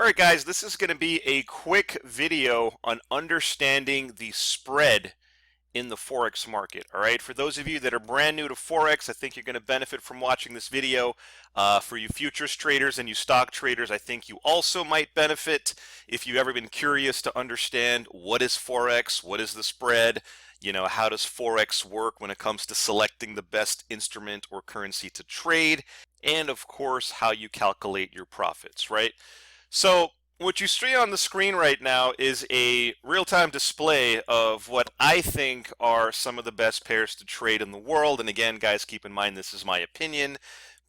Alright guys, this is going to be a quick video on understanding the spread in the Forex market. Alright, for those of you that are brand new to Forex, I think you're going to benefit from watching this video. For you futures traders and you stock traders, I think you also might benefit if you've ever been curious to understand what is Forex, what is the spread, how does Forex work when it comes to selecting the best instrument or currency to trade, and of course how you calculate your profits, right? So what you see on the screen right now is a real-time display of what I think are some of the best pairs to trade in the world. And again, guys, keep in mind this is my opinion.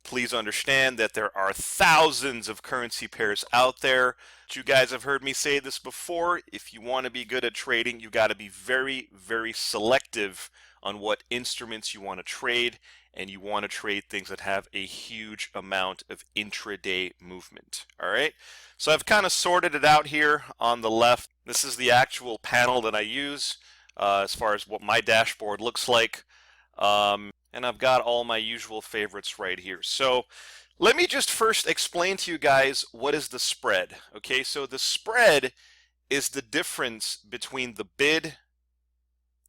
Please understand that there are thousands of currency pairs out there. You guys have heard me say this before. If you want to be good at trading, you got to be very, very selective on what instruments you want to trade, and you want to trade things that have a huge amount of intraday movement. All right, so I've kind of sorted it out here on the left. This is the actual panel that I use as far as what my dashboard looks like, and I've got all my usual favorites right here. So let me just first explain to you guys what is the spread. Okay, so the spread is the difference between the bid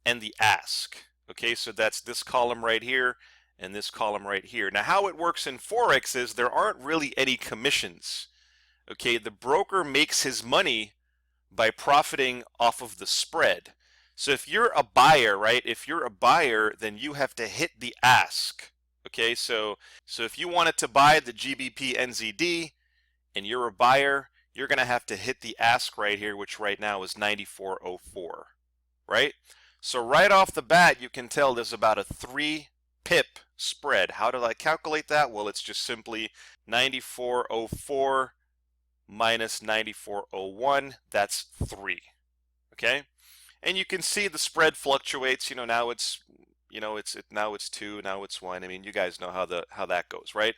and the ask. Okay, so that's this column right here and this column right here. Now how it works in Forex is there aren't really any commissions. Okay, the broker makes his money by profiting off of the spread. So if you're a buyer, right, if you're a buyer, then you have to hit the ask. Okay, so if you wanted to buy the GBP NZD and you're a buyer, you're going to have to hit the ask right here, which right now is 94.04, right? So right off the bat, you can tell there's about a 3 pip spread. How did I calculate that? Well, it's just simply 94.04 minus 94.01. That's 3. Okay, and you can see the spread fluctuates. Now it's now it's 2, now it's 1. I mean, you guys know how that goes, right?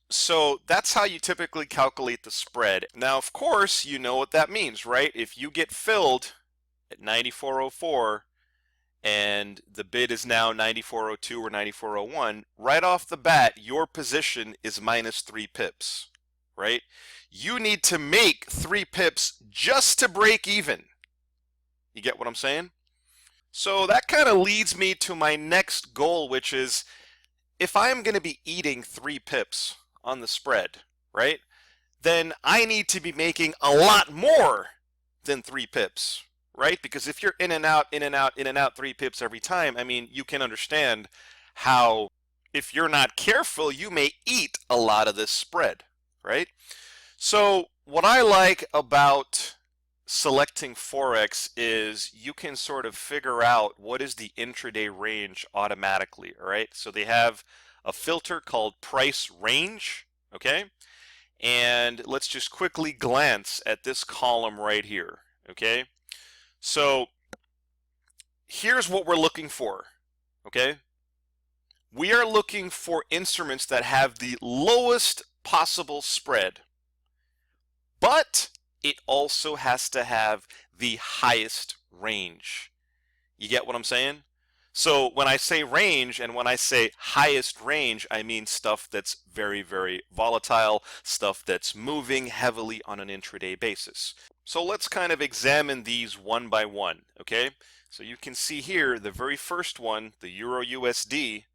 So that's how you typically calculate the spread. Now, of course, you know what that means, right? If you get filled at 94.04 and the bid is now 94.02 or 94.01, right off the bat, your position is minus 3 pips, right? You need to make 3 pips just to break even. You get what I'm saying? So that kind of leads me to my next goal, which is if I'm going to be eating 3 pips on the spread, right, then I need to be making a lot more than 3 pips, right? Because if you're in and out, in and out, in and out 3 pips every time, I mean, you can understand how if you're not careful, you may eat a lot of this spread, right? So what I like about selecting Forex is you can sort of figure out what is the intraday range automatically, all right? So they have a filter called price range, okay? And let's just quickly glance at this column right here, okay? So here's what we're looking for, okay? We are looking for instruments that have the lowest possible spread, but it also has to have the highest range. You get what I'm saying? So when I say range and when I say highest range, I mean stuff that's very, very volatile, stuff that's moving heavily on an intraday basis. So let's kind of examine these one by one, okay? So you can see here, the very first one, the Euro USD,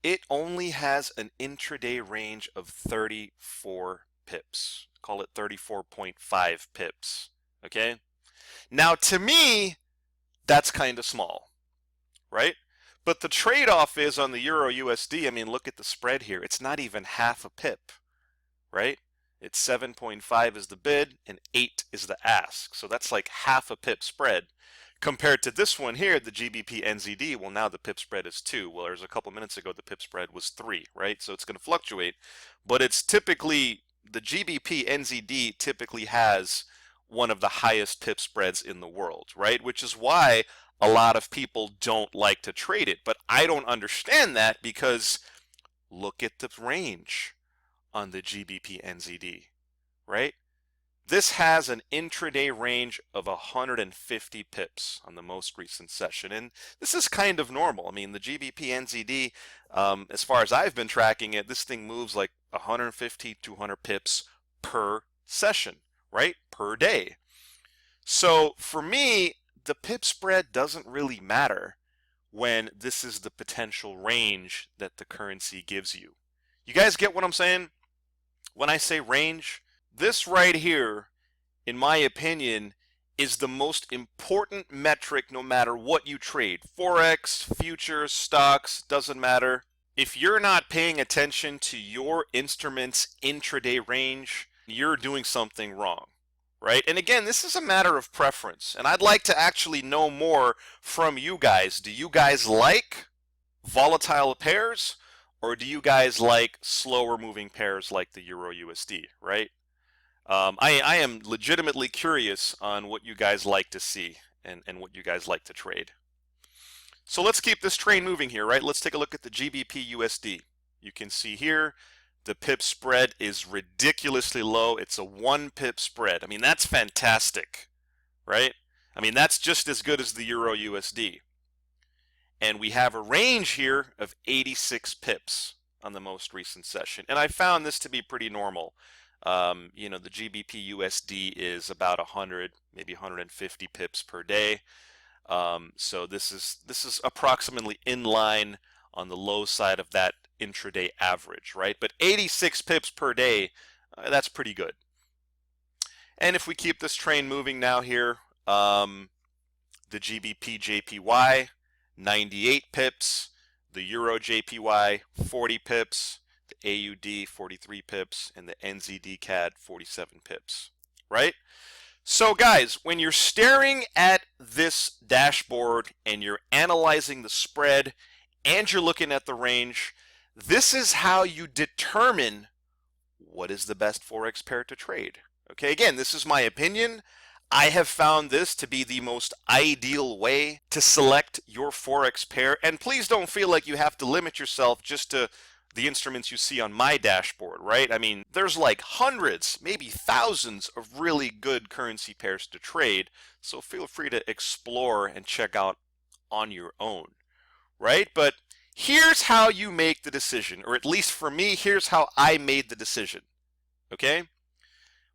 it only has an intraday range of 34 pips. Call it 34.5 pips, okay? Now to me, that's kind of small, right? But the trade-off is on the Euro USD, I mean, look at the spread here. It's not even half a pip, right? It's 7.5 is the bid and 8 is the ask. So that's like half a pip spread. Compared to this one here, the GBP NZD, well, now the pip spread is 2. Well, there's a couple minutes ago, the pip spread was 3, right? So it's going to fluctuate, but it's typically, the GBP NZD typically has one of the highest pip spreads in the world, right? Which is why a lot of people don't like to trade it. But I don't understand that because look at the range on the GBP NZD, right? This has an intraday range of 150 pips on the most recent session, and this is kind of normal. I mean, the GBP NZD, as far as I've been tracking it, this thing moves like 150, 200 pips per session, right? Per day. So for me, the pip spread doesn't really matter when this is the potential range that the currency gives you. You guys get what I'm saying? When I say range, this right here, in my opinion, is the most important metric no matter what you trade. Forex, futures, stocks, doesn't matter. If you're not paying attention to your instrument's intraday range, you're doing something wrong, right? And again, this is a matter of preference, and I'd like to actually know more from you guys. Do you guys like volatile pairs, or do you guys like slower moving pairs like the Euro USD, right? I am legitimately curious on what you guys like to see and what you guys like to trade. So let's keep this train moving here, right? Let's take a look at the GBP USD. You can see here the pip spread is ridiculously low. It's a 1 pip spread. I mean, that's fantastic, right? I mean, that's just as good as the Euro USD. And we have a range here of 86 pips on the most recent session. And I found this to be pretty normal. You know, the GBP USD is about 100, maybe 150 pips per day. So this is approximately in line on the low side of that intraday average, right? But 86 pips per day, that's pretty good. And if we keep this train moving now here, the GBP JPY, 98 pips, the Euro JPY, 40 pips, the AUD, 43 pips, and the NZD CAD, 47 pips, right? So guys, when you're staring at this dashboard and you're analyzing the spread and you're looking at the range, this is how you determine what is the best Forex pair to trade. Okay, again, this is my opinion. I have found this to be the most ideal way to select your Forex pair, and please don't feel like you have to limit yourself just to the instruments you see on my dashboard, right? I mean, there's like hundreds, maybe thousands of really good currency pairs to trade, so feel free to explore and check out on your own, right? But here's how you make the decision, or at least for me, here's how I made the decision, okay?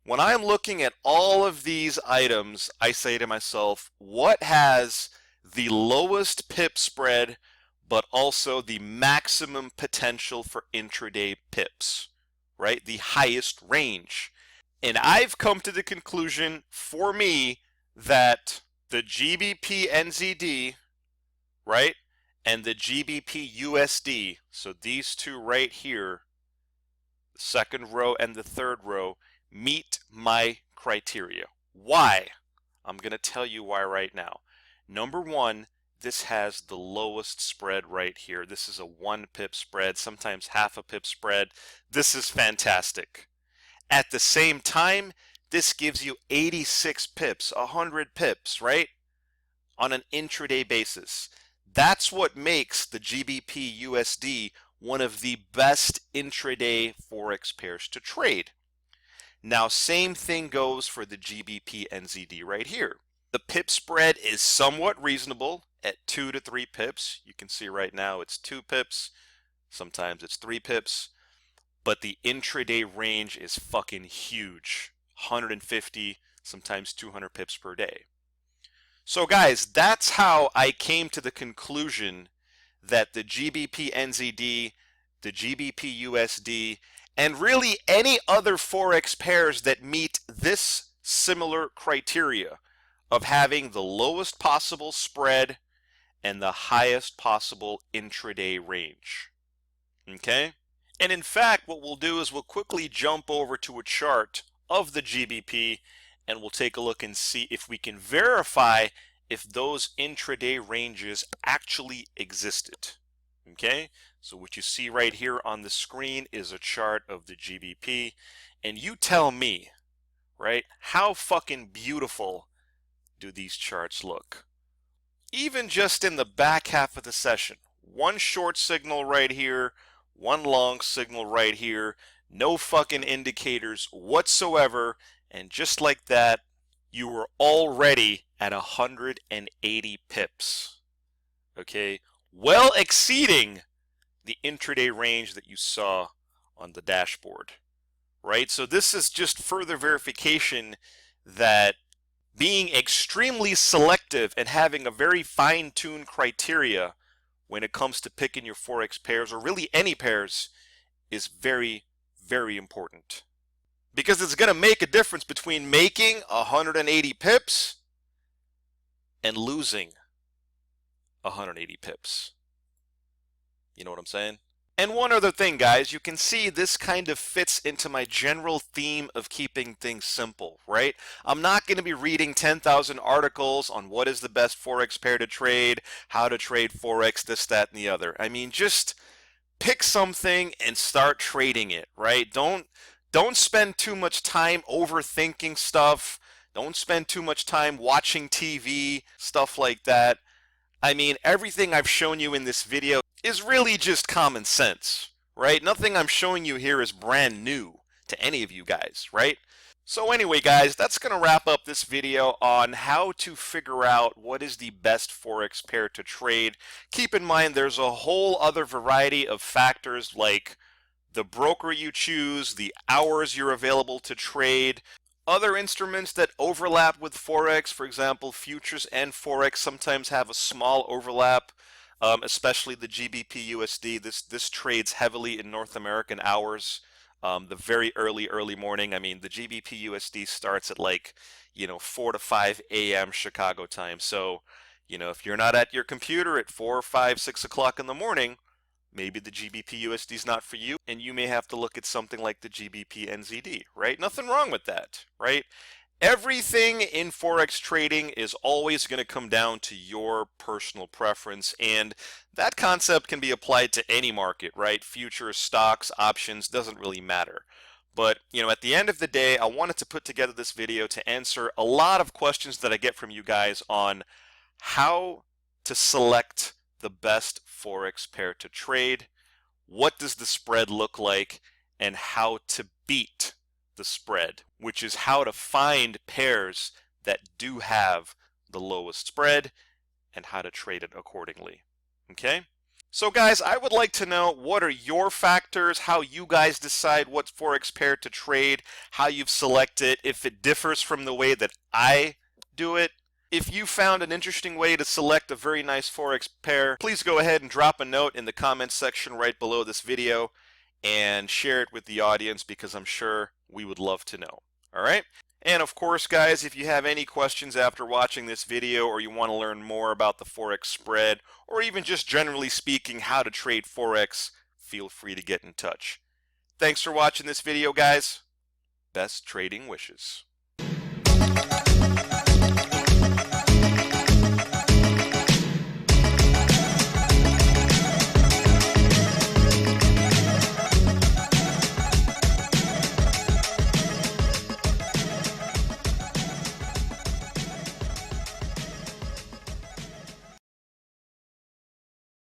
When I'm looking at all of these items, I say to myself, what has the lowest pip spread but also the maximum potential for intraday pips, right? The highest range. And I've come to the conclusion for me that the GBP NZD, right, and the GBP USD, so these two right here, the second row and the third row, meet my criteria. Why? I'm going to tell you why right now. Number one, this has the lowest spread right here. This is a 1 pip spread, sometimes half a pip spread. This is fantastic. At the same time, this gives you 86 pips, 100 pips, right? On an intraday basis. That's what makes the GBP USD one of the best intraday Forex pairs to trade. Now, same thing goes for the GBP NZD right here. The pip spread is somewhat reasonable at 2 to 3 pips. You can see right now it's 2 pips. Sometimes it's 3 pips. But the intraday range is fucking huge. 150, sometimes 200 pips per day. So guys, that's how I came to the conclusion that the GBP NZD, the GBP USD, and really any other Forex pairs that meet this similar criteria of having the lowest possible spread and the highest possible intraday range. Okay? And in fact, what we'll do is we'll quickly jump over to a chart of the GBP and we'll take a look and see if we can verify if those intraday ranges actually existed. Okay? So what you see right here on the screen is a chart of the GBP, and you tell me, right, how fucking beautiful do these charts look? Even just in the back half of the session, one short signal right here, one long signal right here, no fucking indicators whatsoever, and just like that, you were already at 180 pips. Okay, well exceeding the intraday range that you saw on the dashboard, right? So this is just further verification that being extremely selective and having a very fine-tuned criteria when it comes to picking your Forex pairs, or really any pairs, is very, very important. Because it's going to make a difference between making 180 pips and losing 180 pips. You know what I'm saying? And one other thing, guys, you can see this kind of fits into my general theme of keeping things simple, right? I'm not going to be reading 10,000 articles on what is the best Forex pair to trade, how to trade Forex, this, that, and the other. I mean, just pick something and start trading it, right? Don't spend too much time overthinking stuff. Don't spend too much time watching TV, stuff like that. I mean, everything I've shown you in this video is really just common sense, right? Nothing I'm showing you here is brand new to any of you guys, right? So anyway, guys, that's going to wrap up this video on how to figure out what is the best Forex pair to trade. Keep in mind there's a whole other variety of factors like the broker you choose, the hours you're available to trade, other instruments that overlap with Forex. For example, futures and Forex sometimes have a small overlap, especially the GBP USD. This trades heavily in North American hours, the very early morning. I mean, the GBP USD starts at like, 4 to 5 a.m. Chicago time. So, if you're not at your computer at 4, 5, 6 o'clock in the morning, maybe the GBP USD is not for you, and you may have to look at something like the GBP NZD, right? Nothing wrong with that, right? Everything in Forex trading is always going to come down to your personal preference, and that concept can be applied to any market, right? Futures, stocks, options, doesn't really matter. But, at the end of the day, I wanted to put together this video to answer a lot of questions that I get from you guys on how to select the best Forex pair to trade, what does the spread look like, and how to beat the spread, which is how to find pairs that do have the lowest spread and how to trade it accordingly. Okay? So guys, I would like to know, what are your factors, how you guys decide what Forex pair to trade, how you've selected, if it differs from the way that I do it. If you found an interesting way to select a very nice Forex pair, please go ahead and drop a note in the comments section right below this video and share it with the audience, because I'm sure we would love to know. All right? And of course, guys, if you have any questions after watching this video, or you want to learn more about the Forex spread, or even just generally speaking how to trade Forex, feel free to get in touch. Thanks for watching this video, guys. Best trading wishes.